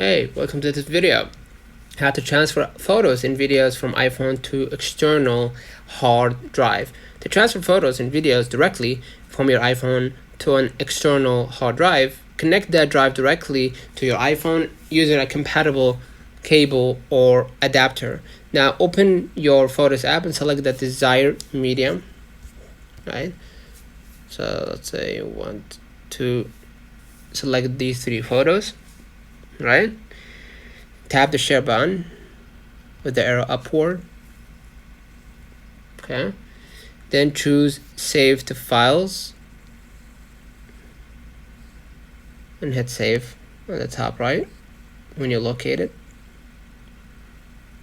Hey, welcome to this video. How to transfer photos and videos from iPhone to external hard drive. To transfer photos and videos directly from your iPhone to an external hard drive, connect that drive directly to your iPhone using a compatible cable or adapter. Now open your Photos app and select the desired medium, right? So let's say you want to select these 3 photos, right? Tap the share button with the arrow upward. Okay, then choose save to files and hit save on the top right when you locate it.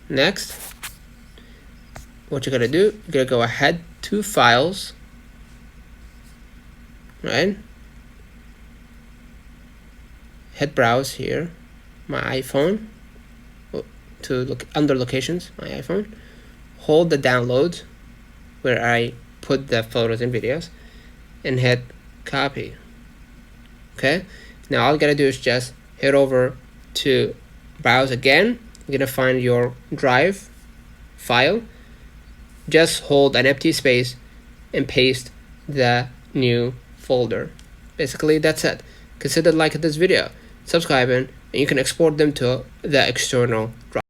Next, what you're gonna do, you're gonna go ahead to files, right? Hit browse here, my iPhone, to look under locations, my iPhone. Hold the download where I put the photos and videos and hit copy. Okay, now all you gotta do is just head over to browse again. You're gonna find your drive file. Just hold an empty space and paste the new folder. Basically that's it. Consider liking this video, subscribing, and you can export them to the external drive.